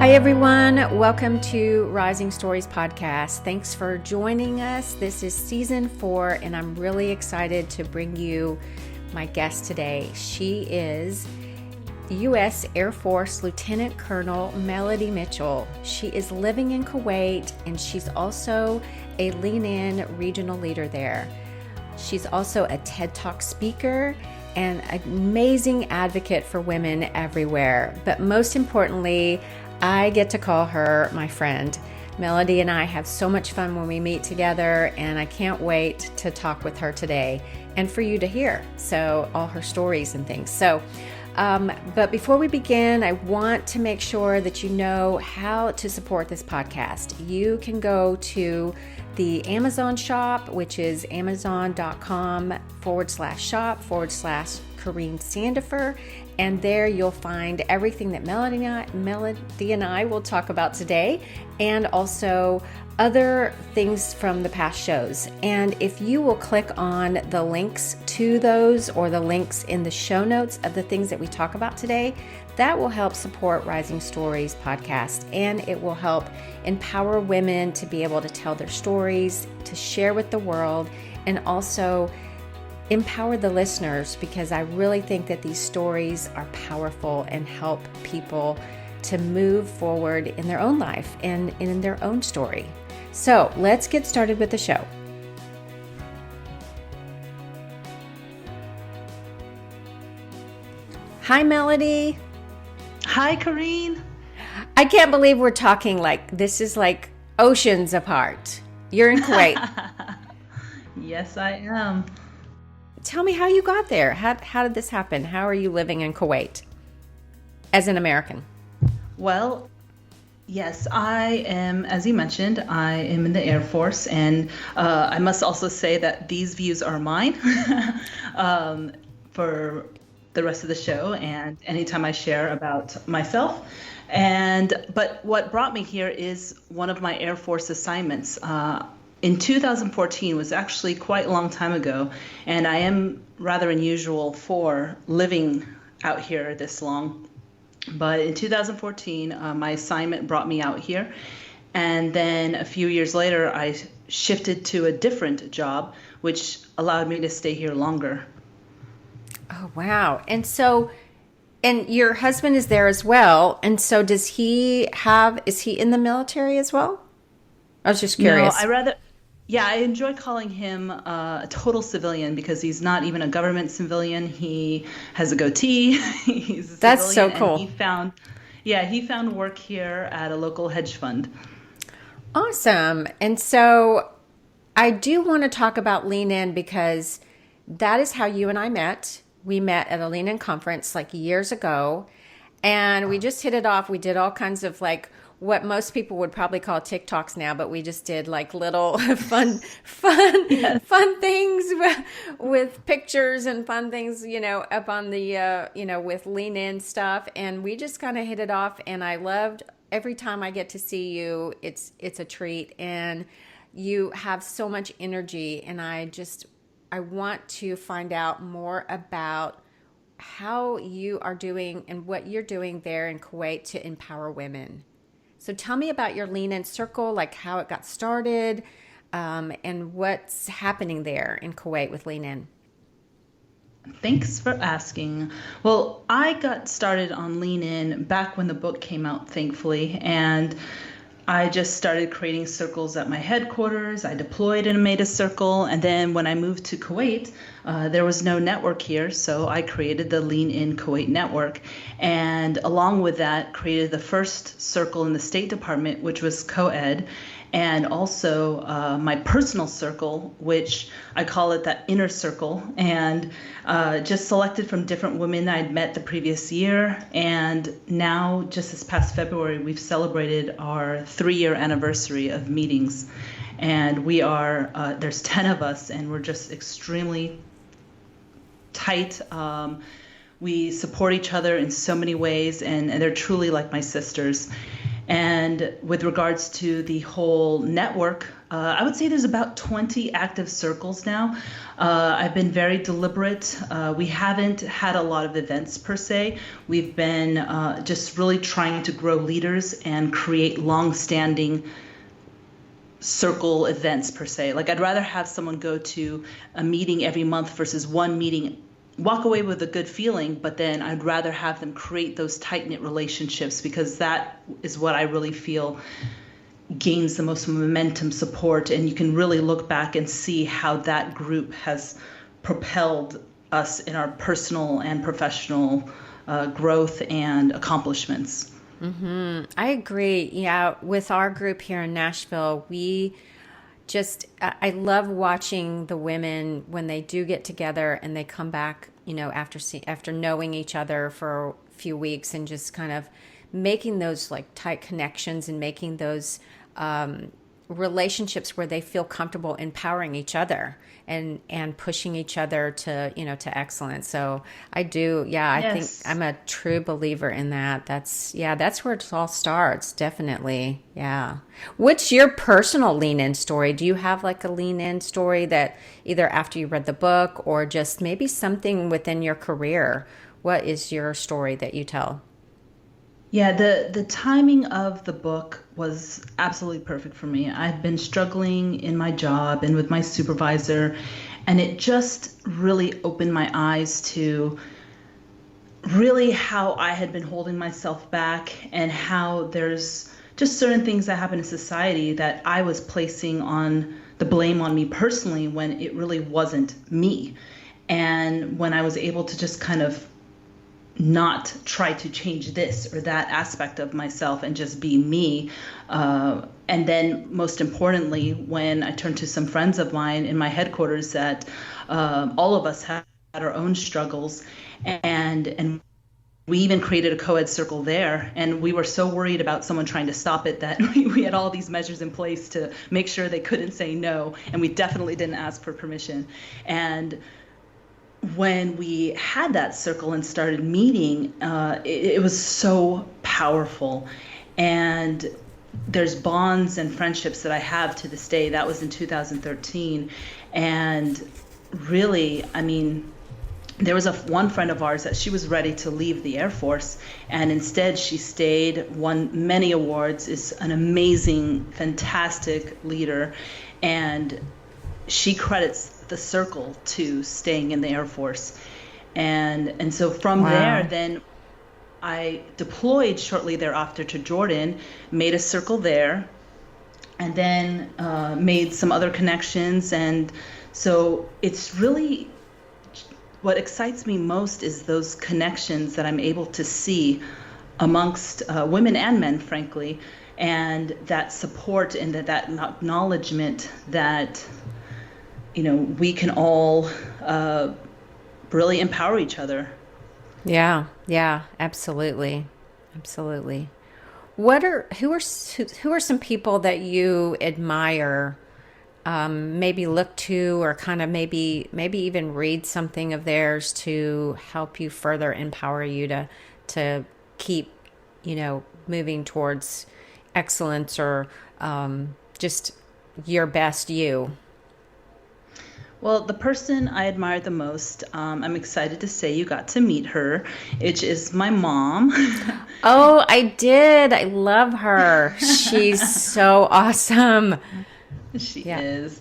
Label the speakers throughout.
Speaker 1: Hi, everyone. Welcome to Rising Stories Podcast. Thanks for joining us. This is season 4, and I'm really excited to bring you my guest today. She is U.S. Air Force Lieutenant Colonel Melody Mitchell. She is living in Kuwait, and she's also a Lean In regional leader there. She's also a TED Talk speaker and an amazing advocate for women everywhere. But most importantly, I get to call her my friend. Melody and I have so much fun when we meet together, and I can't wait to talk with her today and for you to hear all her stories and things. But before we begin, I want to make sure that you know how to support this podcast. You can go to the Amazon shop, which is amazon.com/shop/Kareen Sandifer. And there you'll find everything that Melody and I will talk about today, and also other things from the past shows. And if you will click on the links to those or the links in the show notes of the things that we talk about today, that will help support Rising Stories podcast, and it will help empower women to be able to tell their stories, to share with the world, and also empower the listeners, because I really think that these stories are powerful and help people to move forward in their own life and in their own story. So let's get started with the show. Hi, Melody.
Speaker 2: Hi, Kareen.
Speaker 1: I can't believe we're talking like this is like oceans apart. You're in Kuwait.
Speaker 2: Yes, I am.
Speaker 1: Tell me how you got there. How did this happen? How are you living in Kuwait as an American?
Speaker 2: Well, yes, I am, as you mentioned, I am in the Air Force, and I must also say that these views are mine for the rest of the show and anytime I share about myself. But what brought me here is one of my Air Force assignments. In 2014 was actually quite a long time ago, and I am rather unusual for living out here this long. But in 2014, my assignment brought me out here, and then a few years later, I shifted to a different job, which allowed me to stay here longer.
Speaker 1: Oh, wow. And your husband is there as well, and so is he in the military as well? I was just curious.
Speaker 2: No, I enjoy calling him a total civilian because he's not even a government civilian. He has a goatee. He's a
Speaker 1: That's
Speaker 2: civilian,
Speaker 1: so cool.
Speaker 2: And he found work here at a local hedge fund.
Speaker 1: Awesome. And so I do want to talk about Lean In because that is how you and I met. We met at a Lean In conference like years ago, and we just hit it off. We did all kinds of like what most people would probably call TikToks now, but we just did like little fun things with pictures and fun things, up on the, with Lean In stuff. And we just kind of hit it off. And I loved every time I get to see you, it's a treat, and you have so much energy. And I want to find out more about how you are doing and what you're doing there in Kuwait to empower women. So tell me about your Lean In Circle, like how it got started, and what's happening there in Kuwait with Lean In.
Speaker 2: Thanks for asking. Well, I got started on Lean In back when the book came out, thankfully, and I just started creating circles at my headquarters. I deployed and made a circle, and then when I moved to Kuwait, there was no network here, so I created the Lean In Kuwait network, and along with that, created the first circle in the State Department, which was co-ed, and also my personal circle, which I call it that inner circle, and just selected from different women I'd met the previous year. And now, just this past February, we've celebrated our 3-year anniversary of meetings. And we are, there's 10 of us, and we're just extremely tight. We support each other in so many ways, and they're truly like my sisters. And with regards to the whole network, I would say there's about 20 active circles now. I've been very deliberate. We haven't had a lot of events per se. We've been just really trying to grow leaders and create long-standing circle events per se. Like, I'd rather have someone go to a meeting every month versus one meeting, walk away with a good feeling, but then I'd rather have them create those tight-knit relationships, because that is what I really feel gains the most momentum, support, and you can really look back and see how that group has propelled us in our personal and professional growth and accomplishments.
Speaker 1: I agree. Yeah, with our group here in Nashville, I love watching the women when they do get together and they come back, after knowing each other for a few weeks, and just kind of making those like tight connections and making those relationships where they feel comfortable empowering each other and pushing each other to excellence. So I do, yeah, I think
Speaker 2: Yes.
Speaker 1: I'm a true believer in that. That's where it all starts, definitely. Yeah. What's your personal lean in story? Do you have like a lean in story that either after you read the book or just maybe something within your career? What is your story that you tell?
Speaker 2: Yeah, the timing of the book was absolutely perfect for me. I've been struggling in my job and with my supervisor, and it just really opened my eyes to really how I had been holding myself back, and how there's just certain things that happen in society that I was placing on the blame on me personally when it really wasn't me. And when I was able to just kind of not try to change this or that aspect of myself and just be me. And then most importantly, when I turned to some friends of mine in my headquarters, that all of us had our own struggles, and we even created a co-ed circle there, and we were so worried about someone trying to stop it that we had all these measures in place to make sure they couldn't say no, and we definitely didn't ask for permission. And when we had that circle and started meeting, it was so powerful. And there's bonds and friendships that I have to this day. That was in 2013. And really, I mean, there was one friend of ours that she was ready to leave the Air Force, and instead she stayed, won many awards, is an amazing, fantastic leader, and she credits the circle to staying in the Air Force. And so from there,
Speaker 1: Wow.
Speaker 2: then I deployed shortly thereafter to Jordan, made a circle there, and then made some other connections. And so it's really, what excites me most is those connections that I'm able to see amongst women and men, frankly, and that support and that acknowledgement that we can all really empower each other.
Speaker 1: Yeah, yeah, absolutely. Absolutely. Who are some people that you admire, maybe look to, or kind of maybe even read something of theirs to help you further empower you to keep, moving towards excellence, or just your best you?
Speaker 2: Well, the person I admire the most, I'm excited to say you got to meet her, which is my mom.
Speaker 1: Oh, I did. I love her. She's so awesome.
Speaker 2: She
Speaker 1: Yeah.
Speaker 2: is.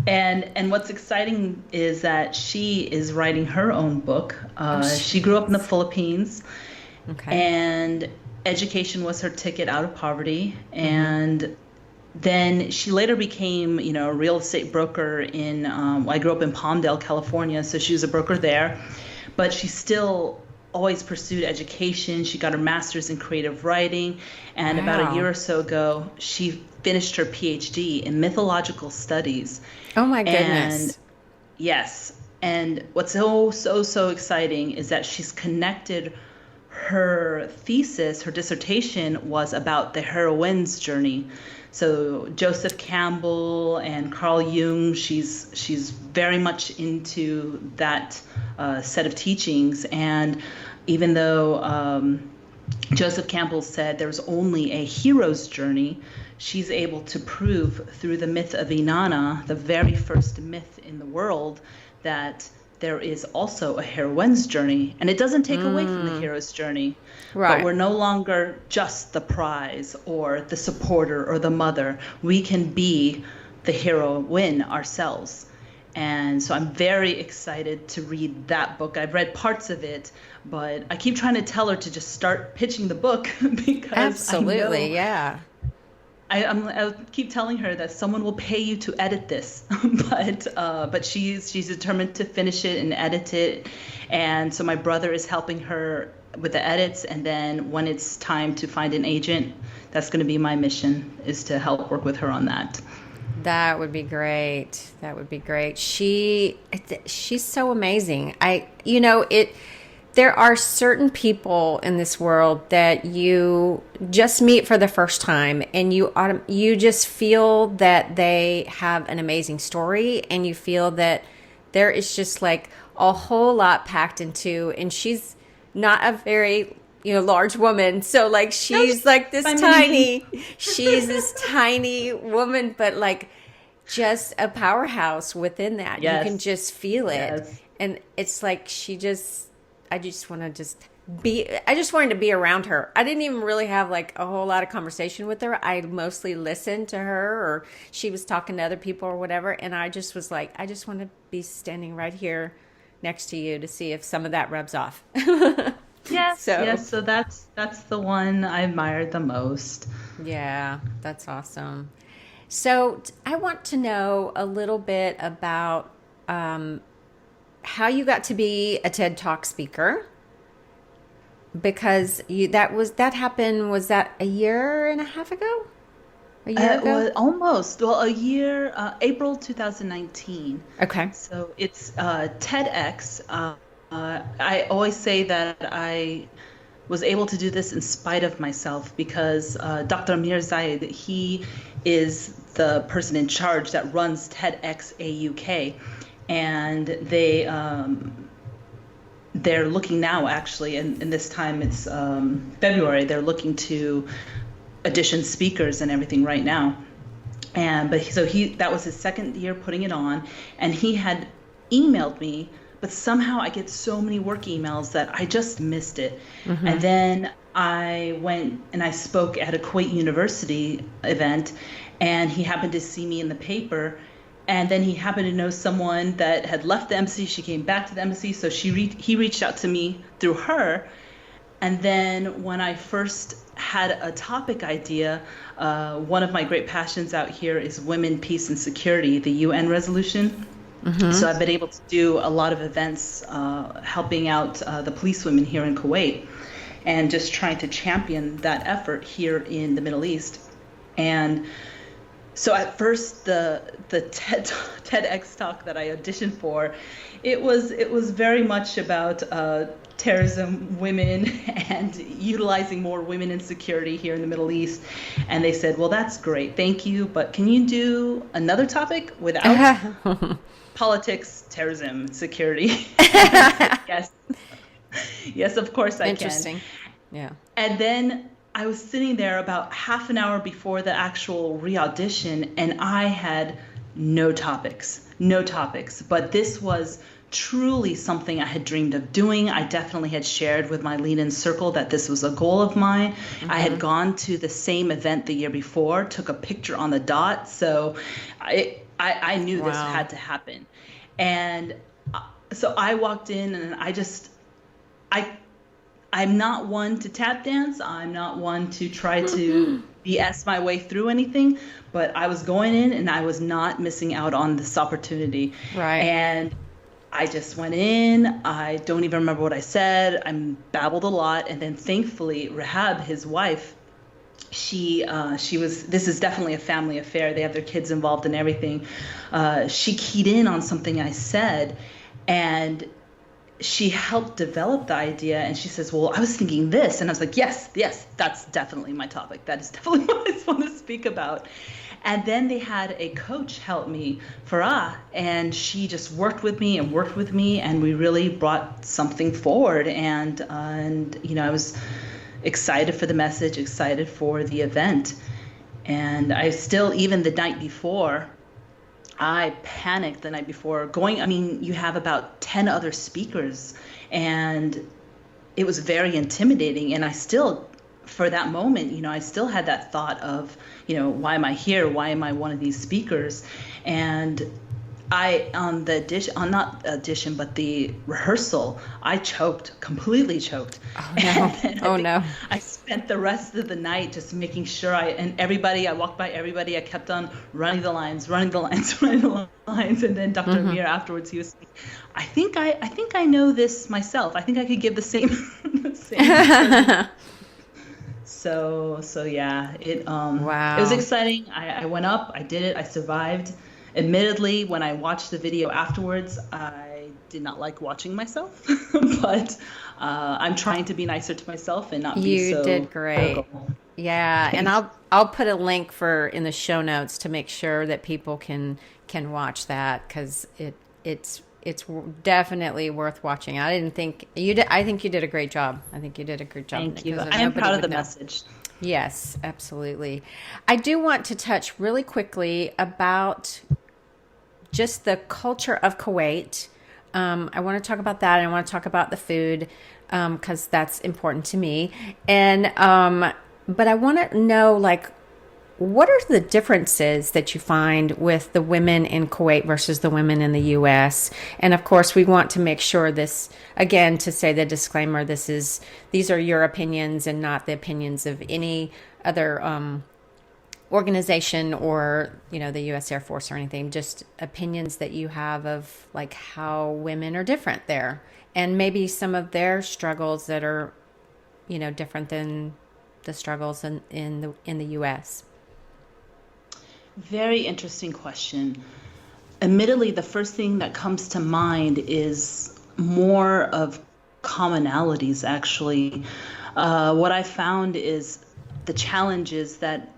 Speaker 2: And what's exciting is that she is writing her own book.
Speaker 1: Oh, she
Speaker 2: She grew up in the
Speaker 1: is.
Speaker 2: Philippines,
Speaker 1: Okay.
Speaker 2: and education was her ticket out of poverty.
Speaker 1: Mm-hmm.
Speaker 2: And then she later became, a real estate broker in, I grew up in Palmdale, California, so she was a broker there. But she still always pursued education. She got her master's in creative writing, and about a year
Speaker 1: Wow.
Speaker 2: or so ago, she finished her PhD in mythological studies.
Speaker 1: Oh my
Speaker 2: And
Speaker 1: goodness.
Speaker 2: yes, and what's so exciting is that she's connected her thesis, her dissertation was about the heroine's journey. So Joseph Campbell and Carl Jung, she's very much into that set of teachings. And even though Joseph Campbell said there's only a hero's journey. She's able to prove through the myth of Inanna, the very first myth in the world, that there is also a heroine's journey. And it doesn't take away from the hero's journey,
Speaker 1: Right.
Speaker 2: but we're no longer just the prize or the supporter or the mother. We can be the heroine ourselves. And so I'm very excited to read that book. I've read parts of it, but I keep trying to tell her to just start pitching the book because
Speaker 1: Absolutely.
Speaker 2: I know
Speaker 1: Yeah.
Speaker 2: I keep telling her that someone will pay you to edit this, but she's determined to finish it and edit it, and so my brother is helping her with the edits, and then when it's time to find an agent, that's going to be my mission, is to help work with her on that.
Speaker 1: That would be great. That would be great. She's so amazing. There are certain people in this world that you just meet for the first time, and you just feel that they have an amazing story, and you feel that there is just like a whole lot packed into, and she's not a very large woman, so like she's like this tiny she's this tiny woman, but like just a powerhouse within that.
Speaker 2: Yes.
Speaker 1: You can just feel it.
Speaker 2: Yes.
Speaker 1: And it's like I just wanted to be around her. I didn't even really have like a whole lot of conversation with her. I mostly listened to her, or she was talking to other people or whatever, and I just was like, I just want to be standing right here next to you to see if some of that rubs off.
Speaker 2: Yes, so that's the one I admired the most.
Speaker 1: Yeah, that's awesome. So I want to know a little bit about how you got to be a TED Talk speaker, because that happened, was that a year and a half ago? A year ago?
Speaker 2: Well, almost. Well, a year, April 2019.
Speaker 1: Okay.
Speaker 2: So it's TEDx. I always say that I was able to do this in spite of myself because Dr. Amir Zaid, he is the person in charge that runs TEDxAUK, and they're looking now, actually, and this time it's February, they're looking to audition speakers and everything right now. That was his second year putting it on, and he had emailed me, but somehow I get so many work emails that I just missed it. Mm-hmm. And then I went and I spoke at a Kuwait University event, and he happened to see me in the paper. And then he happened to know someone that had left the embassy. She came back to the embassy, so he reached out to me through her. And then when I first had a topic idea, one of my great passions out here is women, peace, and security, the UN resolution. Mm-hmm. So I've been able to do a lot of events helping out the policewomen here in Kuwait and just trying to champion that effort here in the Middle East. And so at first, the TEDx talk that I auditioned for, it was very much about terrorism, women, and utilizing more women in security here in the Middle East. And they said, well, that's great, thank you, but can you do another topic without politics, terrorism, security? Yes, of course I can.
Speaker 1: Interesting. Yeah.
Speaker 2: And then I was sitting there about half an hour before the actual re-audition, and I had no topics. But this was truly something I had dreamed of doing. I definitely had shared with my Lean In circle that this was a goal of mine. Mm-hmm. I had gone to the same event the year before, took a picture on the dot, so I knew this had to happen. And so I walked in, and I'm not one to tap dance. I'm not one to try to BS my way through anything, but I was going in and I was not missing out on this opportunity.
Speaker 1: Right. And
Speaker 2: I just went in. I don't even remember what I said. I babbled a lot. And then thankfully, Rahab, his wife, she was, this is definitely a family affair. They have their kids involved and everything. She keyed in on something I said, and she helped develop the idea, and she says, well, I was thinking this. And I was like, yes, that's definitely my topic. That is definitely what I want to speak about. And then they had a coach help me, Farah, and she just worked with me, and we really brought something forward. And I was excited for the message, excited for the event. And I still, even the night before, I panicked the night before going. I mean, you have about 10 other speakers, and it was very intimidating. And I still, for that moment, I still had that thought of, why am I here? Why am I one of these speakers? And on the audition, on not audition, but the rehearsal, I choked, completely choked.
Speaker 1: Oh
Speaker 2: And
Speaker 1: no.
Speaker 2: then
Speaker 1: Oh no.
Speaker 2: I spent the rest of the night just making sure and everybody, I walked by everybody, I kept on running the lines, running the lines, running the lines. And then Dr.
Speaker 1: Hmm.
Speaker 2: Amir afterwards, he was like, I think I know this myself. I think I could give the same, the same presentation. So yeah, it was
Speaker 1: Wow.
Speaker 2: exciting. I went up, I did it, I survived. Admittedly, when I watched the video afterwards, I did not like watching myself, but I'm trying to be nicer to myself and not be
Speaker 1: You
Speaker 2: so
Speaker 1: did great.
Speaker 2: critical.
Speaker 1: Yeah, and
Speaker 2: Thanks.
Speaker 1: I'll put a link for in the show notes to make sure that people can watch that because it's definitely worth watching. I didn't think you did. I think you did a great job. I think you did a great job
Speaker 2: Thank you.
Speaker 1: because
Speaker 2: I am
Speaker 1: nobody
Speaker 2: proud of
Speaker 1: would
Speaker 2: the
Speaker 1: know.
Speaker 2: message.
Speaker 1: Yes, absolutely. I do want to touch really quickly about just the culture of Kuwait. I want to talk about that, and I want to talk about the food because that's important to me. And but I want to know, like, what are the differences that you find with the women in Kuwait versus the women in the U.S.? And of course, we want to make sure this again to say the disclaimer: these are your opinions and not the opinions of any other organization or the U.S. Air Force or anything, just opinions that you have of like how women are different there and maybe some of their struggles that are different than the struggles in the U.S.
Speaker 2: Very interesting question. Admittedly, the first thing that comes to mind is more of commonalities, actually. What I found is the challenges that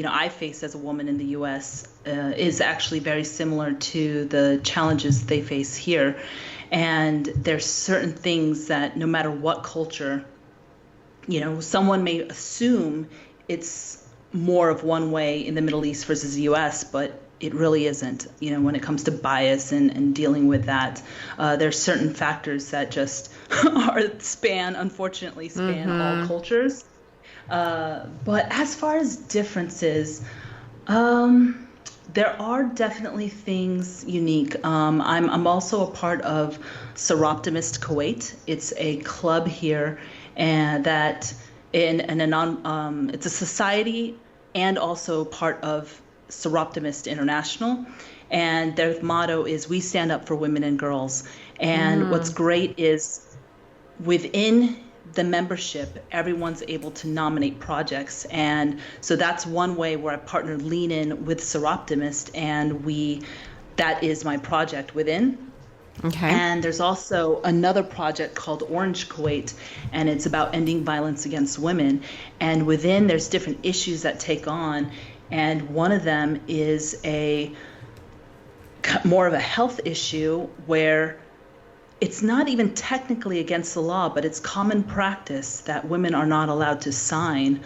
Speaker 2: I face as a woman in the U.S. Is actually very similar to the challenges they face here. And there's certain things that no matter what culture, someone may assume it's more of one way in the Middle East versus the U.S., but it really isn't. When it comes to bias and dealing with that, there's certain factors that just unfortunately span all
Speaker 1: Mm-hmm.
Speaker 2: cultures. But as far as differences, um, there are definitely things unique. I'm also a part of Seroptimist Kuwait. It's a club here, and that in a non it's a society and also part of Seroptimist International. And their motto is "We stand up for women and girls." And what's
Speaker 1: Mm.
Speaker 2: great is within the membership, everyone's able to nominate projects. And so that's one way where I partner Lean In with Seroptimist, and that is my project within.
Speaker 1: Okay.
Speaker 2: And there's also another project called Orange Kuwait, and it's about ending violence against women. And within, there's different issues that take on. And one of them is more of a health issue where it's not even technically against the law, but it's common practice that women are not allowed to sign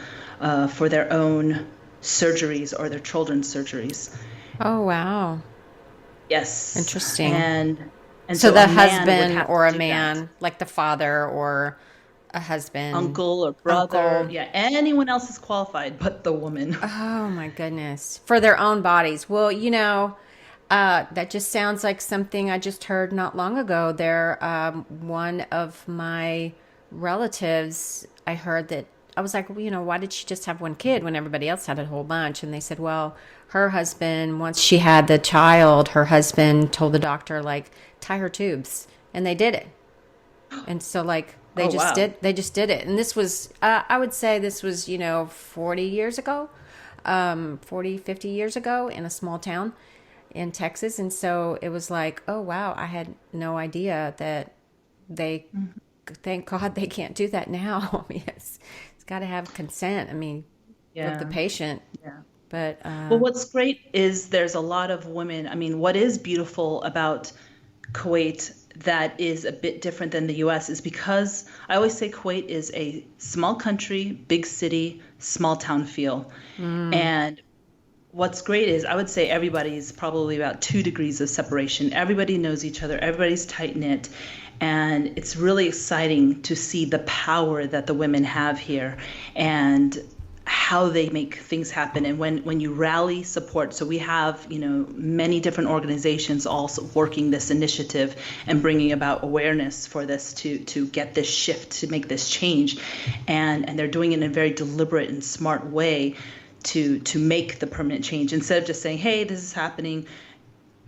Speaker 2: for their own surgeries or their children's surgeries.
Speaker 1: Oh, wow.
Speaker 2: Yes,
Speaker 1: Interesting.
Speaker 2: and
Speaker 1: So
Speaker 2: so a
Speaker 1: the
Speaker 2: man would
Speaker 1: husband
Speaker 2: have to
Speaker 1: or a
Speaker 2: do that.
Speaker 1: man, like the father or a husband,
Speaker 2: Uncle or brother,
Speaker 1: uncle.
Speaker 2: yeah, anyone else is qualified but the woman.
Speaker 1: Oh my goodness. For their own bodies. Well, that just sounds like something I just heard not long ago. One of my relatives, I heard that I was like, well, why did she just have one kid when everybody else had a whole bunch? And they said, well, her husband, once she had the child, her husband told the doctor, like, tie her tubes. And they did it. And so like
Speaker 2: Oh wow.
Speaker 1: they just did it. And this was I would say this was 40 years ago, 40 50 years ago in a small town in Texas. And so it was like, oh wow, I had no idea that they thank God they can't do that now. Yes, it's got to have consent, I mean, of the
Speaker 2: Yeah.
Speaker 1: patient.
Speaker 2: Yeah.
Speaker 1: But
Speaker 2: Well, what's great is there's a lot of women. I mean, what is beautiful about Kuwait that is a bit different than the US is because I always say Kuwait is a small country, big city, small town feel. And what's great is I would say everybody's probably about 2 degrees of separation. Everybody knows each other, everybody's tight knit. And it's really exciting to see the power that the women have here and how they make things happen. And when you rally support, so we have, many different organizations also working this initiative and bringing about awareness for this to get this shift, to make this change. And they're doing it in a very deliberate and smart way to make the permanent change. Instead of just saying, hey, this is happening,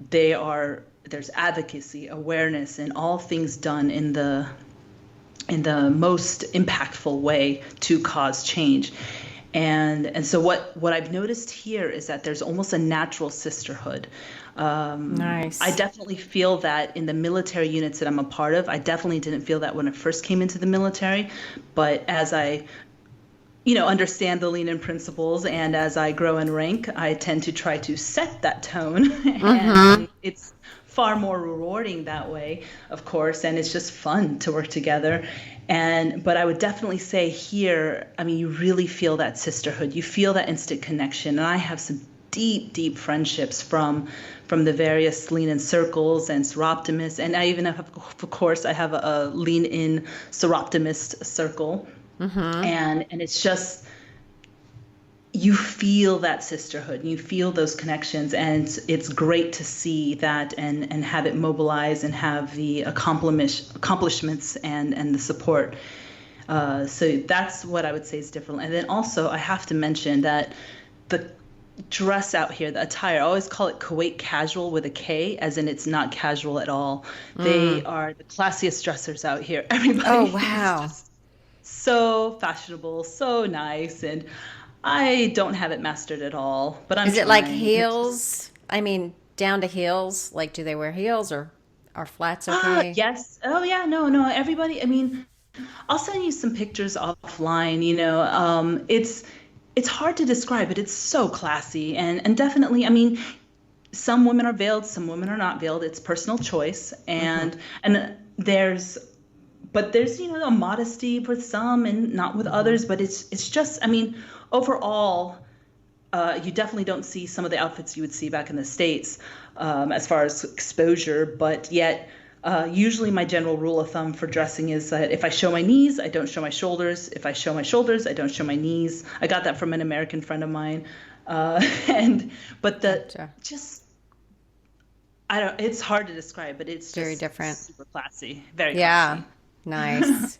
Speaker 2: there's advocacy, awareness, and all things done in the most impactful way to cause change. And so what I've noticed here is that there's almost a natural sisterhood.
Speaker 1: Nice.
Speaker 2: I definitely feel that in the military units that I'm a part of. I definitely didn't feel that when I first came into the military, but as I understand the lean-in principles, and as I grow in rank, I tend to try to set that tone, and it's far more rewarding that way, of course, and it's just fun to work together. But I would definitely say here, you really feel that sisterhood. You feel that instant connection, and I have some deep, deep friendships from the various lean-in circles and Seroptimists, and I even have, of course, I have a lean-in Seroptimist circle. And it's just, you feel that sisterhood, you feel those connections, and it's great to see that and have it mobilize and have the accomplishments and the support. So that's what I would say is different. And then also I have to mention that the dress out here, the attire, I always call it Kuwait casual with a K, as in it's not casual at all. They are the classiest dressers out here. Everybody.
Speaker 1: Oh, wow.
Speaker 2: So fashionable, so nice, and I don't have it mastered at all, but I'm
Speaker 1: Is it like
Speaker 2: trying.
Speaker 1: heels? Down to heels? Like, do they wear heels or are flats okay?
Speaker 2: Yes. Oh yeah, no, everybody, I'll send you some pictures offline, it's hard to describe, but it's so classy and definitely, some women are veiled, some women are not veiled. It's personal choice, and there's a modesty with some and not with others, but it's just, overall, you definitely don't see some of the outfits you would see back in the States, as far as exposure, but yet usually my general rule of thumb for dressing is that if I show my knees, I don't show my shoulders. If I show my shoulders, I don't show my knees. I got that from an American friend of mine.
Speaker 1: Gotcha.
Speaker 2: It's hard to describe, but it's
Speaker 1: Very
Speaker 2: just
Speaker 1: different.
Speaker 2: super classy, very
Speaker 1: Yeah.
Speaker 2: classy.
Speaker 1: Nice.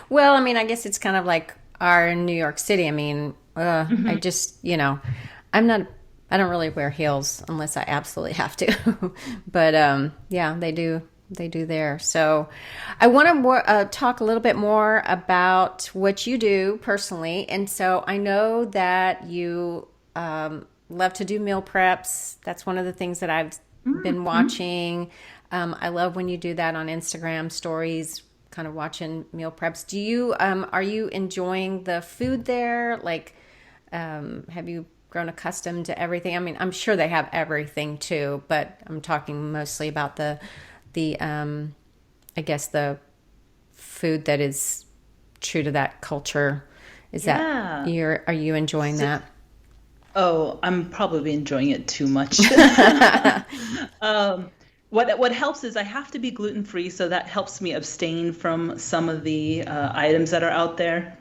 Speaker 1: Well, I guess it's kind of like our New York City. I just, I don't really wear heels unless I absolutely have to. But yeah, they do there. So I want to talk a little bit more about what you do personally. And so I know that you love to do meal preps. That's one of the things that I've been watching. I love when you do that on Instagram stories, kind of watching meal preps. Do you, are you enjoying the food there? Like, have you grown accustomed to everything? I'm sure they have everything too, but I'm talking mostly about the I guess the food that is true to that culture. Are you enjoying that?
Speaker 2: Oh, I'm probably enjoying it too much. What helps is I have to be gluten free, so that helps me abstain from some of the items that are out there.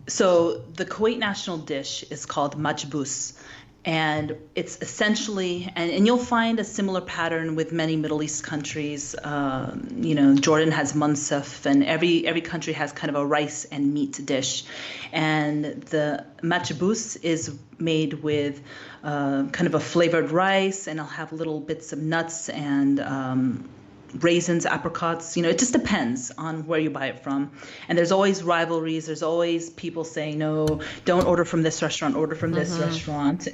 Speaker 2: So the Kuwait national dish is called majbous, and it's essentially, and you'll find a similar pattern with many Middle East countries. Jordan has munsaf, and every country has kind of a rice and meat dish. And the majbous is made with kind of a flavored rice, and I'll have little bits of nuts and raisins, apricots, it just depends on where you buy it from. And there's always rivalries. There's always people saying, no, don't order from this restaurant, order from this restaurant.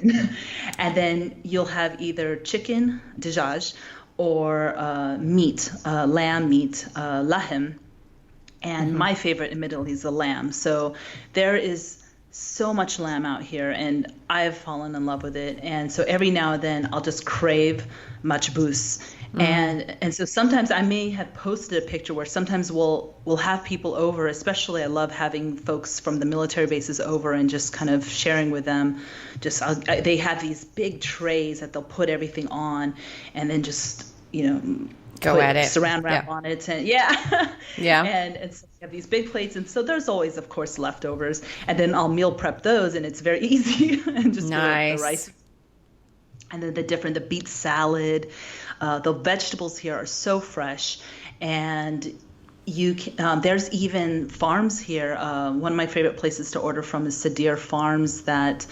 Speaker 2: And then you'll have either chicken, dajaj, or meat, lamb meat, lahem. And my favorite admittedly is the lamb. So there is so much lamb out here, and I've fallen in love with it. And so every now and then I'll just crave machbous. And so sometimes I may have posted a picture where sometimes we'll have people over, especially I love having folks from the military bases over and just kind of sharing with them. They have these big trays that they'll put everything on, and then just,
Speaker 1: Go
Speaker 2: put
Speaker 1: at it.
Speaker 2: saran wrap
Speaker 1: Yeah.
Speaker 2: on it, and yeah.
Speaker 1: Yeah.
Speaker 2: And so we have these big plates, and so there's always, of course, leftovers, and then I'll meal prep those, and it's very easy. And just the rice,
Speaker 1: Nice.
Speaker 2: and then the beet salad. The vegetables here are so fresh, and there's even farms here. One of my favorite places to order from is Sadir Farms, that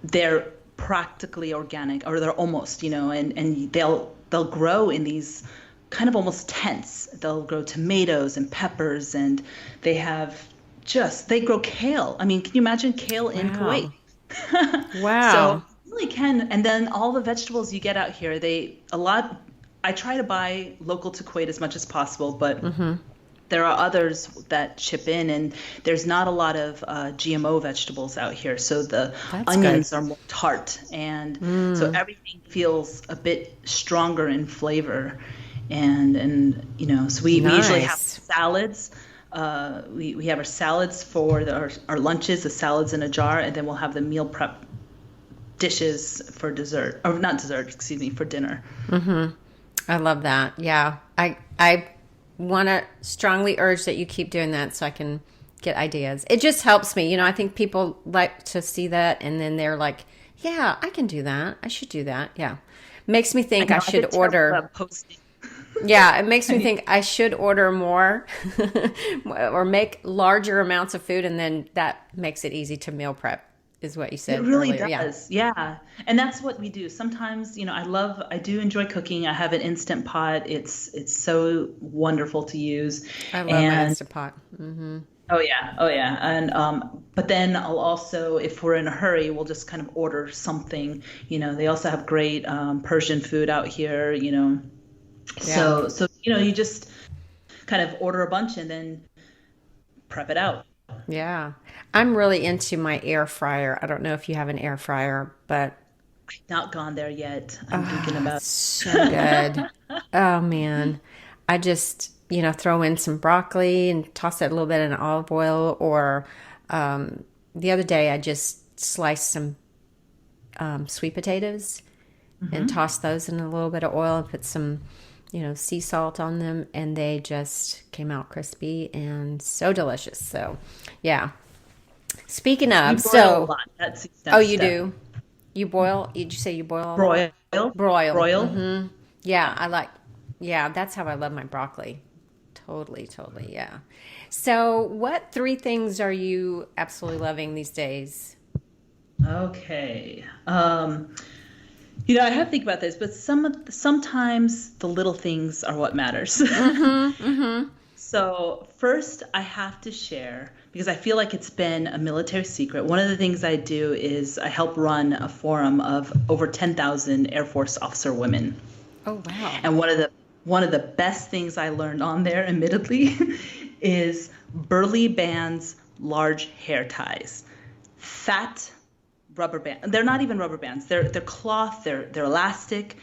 Speaker 2: they're practically organic, or they're almost, and they'll grow in these kind of almost tents. They'll grow tomatoes and peppers, and they grow kale. I mean, can you imagine kale in Kuwait?
Speaker 1: Wow.
Speaker 2: So
Speaker 1: Wow.
Speaker 2: you really can. And then all the vegetables you get out here, I try to buy local to Kuwait as much as possible, but there are others that ship in, and there's not a lot of GMO vegetables out here. So the
Speaker 1: That's good.
Speaker 2: onions are more tart, and so everything feels a bit stronger in flavor. And so we usually have
Speaker 1: Nice.
Speaker 2: salads. We have our salads for our lunches, the salads in a jar, and then we'll have the meal prep dishes for dessert, or not dessert, excuse me, for dinner.
Speaker 1: I love that. Yeah. I want to strongly urge that you keep doing that so I can get ideas. It just helps me. I think people like to see that and then they're like, yeah, I can do that. I should do that. Yeah. Makes me
Speaker 2: I
Speaker 1: think I
Speaker 2: know I've
Speaker 1: should
Speaker 2: been terrible
Speaker 1: order.
Speaker 2: about posting.
Speaker 1: Yeah, it makes
Speaker 2: I
Speaker 1: me
Speaker 2: need
Speaker 1: think I should order more or make larger amounts of food, and then that makes it easy to meal prep, is what you
Speaker 2: It
Speaker 1: said
Speaker 2: really
Speaker 1: earlier. Yeah.
Speaker 2: does. Yeah. And that's what we do. Sometimes, I do enjoy cooking. I have an instant pot. It's so wonderful to use.
Speaker 1: I love my
Speaker 2: And
Speaker 1: Instant Pot.
Speaker 2: oh yeah, oh yeah. And but then I'll also, if we're in a hurry, we'll just kind of order something. They also have great Persian food out here.
Speaker 1: Yeah.
Speaker 2: So you just kind of order a bunch and then prep it out.
Speaker 1: Yeah. I'm really into my air fryer. I don't know if you have an air fryer, but
Speaker 2: Not gone there yet. I'm thinking about.
Speaker 1: it's so good. Oh man. I just, throw in some broccoli and toss it a little bit in olive oil, or the other day I just sliced some sweet potatoes and
Speaker 2: Mhm.
Speaker 1: tossed those in a little bit of oil and put some, sea salt on them, and they just came out crispy and so delicious. So, yeah. Speaking
Speaker 2: You
Speaker 1: of,
Speaker 2: broil a
Speaker 1: so,
Speaker 2: lot. That's the
Speaker 1: oh,
Speaker 2: next
Speaker 1: you
Speaker 2: step.
Speaker 1: do. You boil? Did you say you boil a lot?
Speaker 2: Broil,
Speaker 1: Broil.
Speaker 2: broil.
Speaker 1: Yeah, yeah, that's how I love my broccoli. Totally, totally, yeah. So, what three things are you absolutely loving these days?
Speaker 2: Okay. I have to think about this, but sometimes the little things are what matters. So first, I have to share because I feel like it's been a military secret. One of the things I do is I help run a forum of over 10,000 Air Force officer women.
Speaker 1: Oh, wow.
Speaker 2: And one of the best things I learned on there, admittedly, is burly bands, large hair ties, fat rubber band. They're not even rubber bands. They're cloth. They're elastic.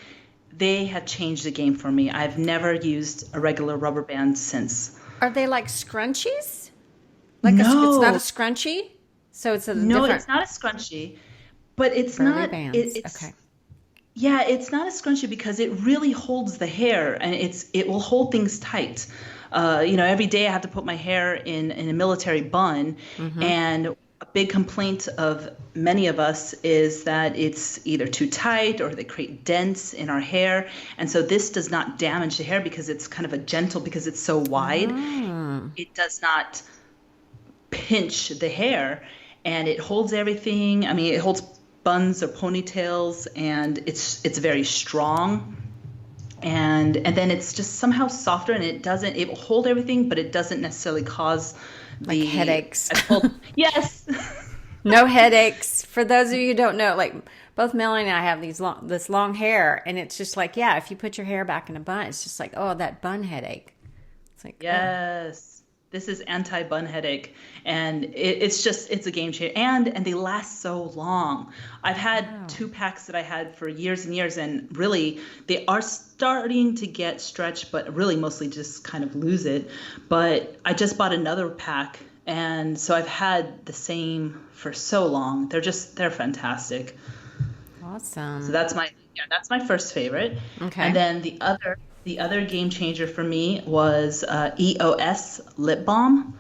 Speaker 2: They have changed the game for me. I've never used a regular rubber band since.
Speaker 1: Are they like scrunchies? It's not a
Speaker 2: No,
Speaker 1: scrunchie? So it's a
Speaker 2: no,
Speaker 1: different
Speaker 2: it's not a scrunchie, but it's
Speaker 1: burly
Speaker 2: not.
Speaker 1: bands.
Speaker 2: It's
Speaker 1: Okay.
Speaker 2: Yeah, it's not a scrunchie because it really holds the hair, and it will hold things tight. Every day I have to put my hair in a military bun, and a big complaint of many of us is that it's either too tight or they create dents in our hair. And so this does not damage the hair because it's kind of a gentle, because it's so wide,
Speaker 1: Oh,
Speaker 2: it does not pinch the hair, and it holds everything. I mean, it holds buns or ponytails, and it's very strong, and then it's just somehow softer, and it will hold everything, but it doesn't necessarily cause
Speaker 1: like
Speaker 2: the
Speaker 1: headaches.
Speaker 2: I told yes.
Speaker 1: No headaches. For those of you who don't know, like both Melanie and I have this long hair, and it's just like, yeah, if you put your hair back in a bun, it's just like, oh, that bun headache. It's like, oh,
Speaker 2: Yes. This is anti-bun headache, and it's a game changer, and they last so long. I've had 2 packs that I had for years and years, and really they are starting to get stretched, but really mostly just kind of lose it. But I just bought another pack, and so I've had the same for so long. They're fantastic.
Speaker 1: Awesome.
Speaker 2: So that's my first favorite.
Speaker 1: Okay.
Speaker 2: And then the other game changer for me was EOS lip balm.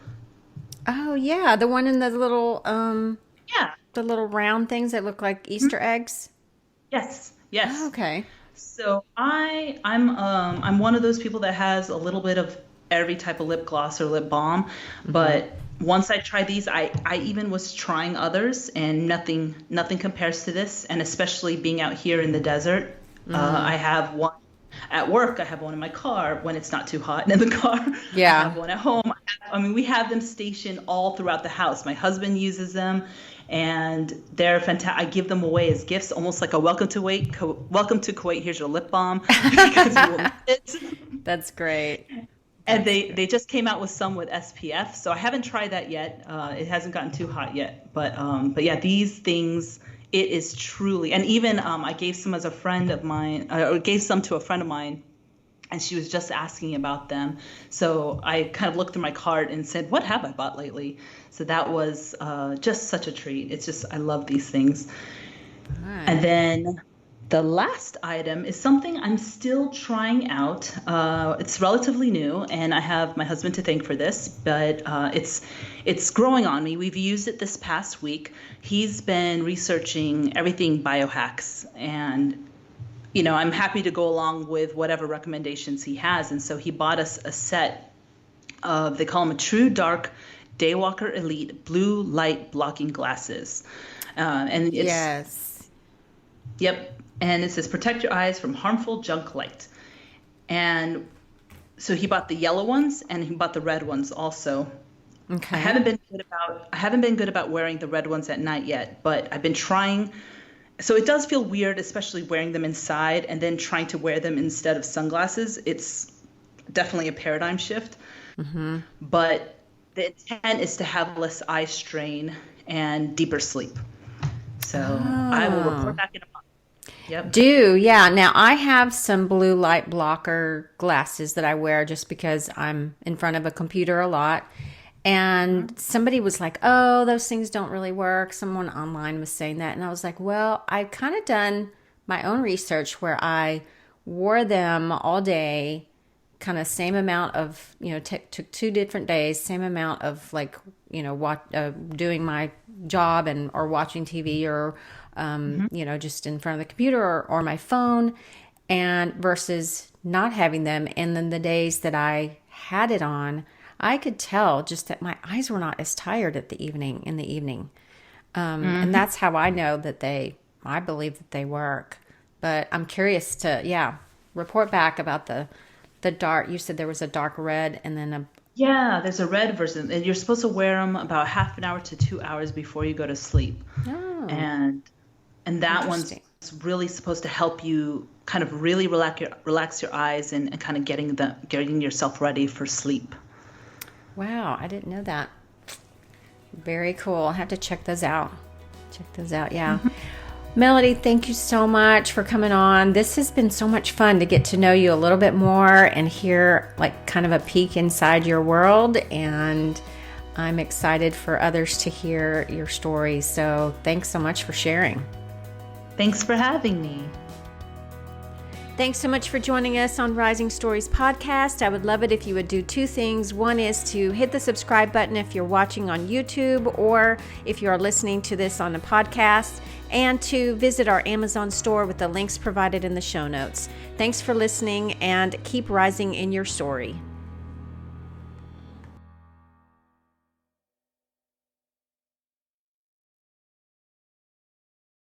Speaker 1: Oh yeah, the one in the little
Speaker 2: Yeah.
Speaker 1: the little round things that look like Easter eggs.
Speaker 2: Yes.
Speaker 1: Oh,
Speaker 2: Yes.
Speaker 1: okay.
Speaker 2: So I'm one of those people that has a little bit of every type of lip gloss or lip balm, but once I tried these, I even was trying others, and nothing compares to this. And especially being out here in the desert, I have one at work. I have one in my car when it's not too hot in the car.
Speaker 1: Yeah.
Speaker 2: I have one at home. We have them stationed all throughout the house. My husband uses them, and they're fantastic. I give them away as gifts, almost like a welcome to Kuwait. Welcome to Kuwait. Here's your lip balm because you will need it.
Speaker 1: That's great.
Speaker 2: And they just came out with some with SPF, so I haven't tried that yet. It hasn't gotten too hot yet, but yeah, these things, it is truly. And even I gave some as a friend of mine, or gave some to a friend of mine, and she was just asking about them. So I kind of looked through my cart and said, "What have I bought lately?" So that was just such a treat. It's just, I love these things.
Speaker 1: Right.
Speaker 2: And then the last item is something I'm still trying out. It's relatively new, and I have my husband to thank for this, but it's growing on me. We've used it this past week. He's been researching everything biohacks, and I'm happy to go along with whatever recommendations he has. And so he bought us a set of, they call them a True Dark Daywalker Elite blue light blocking glasses. And it's,
Speaker 1: Yes.
Speaker 2: Yep. And it says, protect your eyes from harmful junk light. And so he bought the yellow ones, and he bought the red ones also.
Speaker 1: Okay.
Speaker 2: I haven't been good about wearing the red ones at night yet, but I've been trying. So it does feel weird, especially wearing them inside and then trying to wear them instead of sunglasses. It's definitely a paradigm shift. But the intent is to have less eye strain and deeper sleep. So I will report back in a month. Yep.
Speaker 1: Yeah. Now I have some blue light blocker glasses that I wear just because I'm in front of a computer a lot. And somebody was like, "Oh, those things don't really work." Someone online was saying that. And I was like, well, I've kind of done my own research where I wore them all day, kind of same amount of, took 2 different days, same amount of doing my job or watching TV or, just in front of the computer or my phone, and versus not having them. And then the days that I had it on, I could tell just that my eyes were not as tired in the evening. And that's how I know that I believe that they work. But I'm curious to, report back about the dark. You said there was a dark red and then
Speaker 2: Yeah, there's a red version, and you're supposed to wear them about half an hour to 2 hours before you go to sleep.
Speaker 1: Oh,
Speaker 2: And that one's really supposed to help you kind of really relax your eyes and kind of getting yourself ready for sleep.
Speaker 1: wow. I didn't know that. Very cool. I'll have to check those out. Yeah. Melody, thank you so much for coming on. This has been so much fun to get to know you a little bit more and hear like kind of a peek inside your world. And I'm excited for others to hear your story. So thanks so much for sharing.
Speaker 2: Thanks for having me.
Speaker 1: Thanks so much for joining us on Rising Stories podcast. I would love it if you would do 2 things. One is to hit the subscribe button if you're watching on YouTube or if you are listening to this on a podcast, and to visit our Amazon store with the links provided in the show notes. Thanks for listening, and keep rising in your story.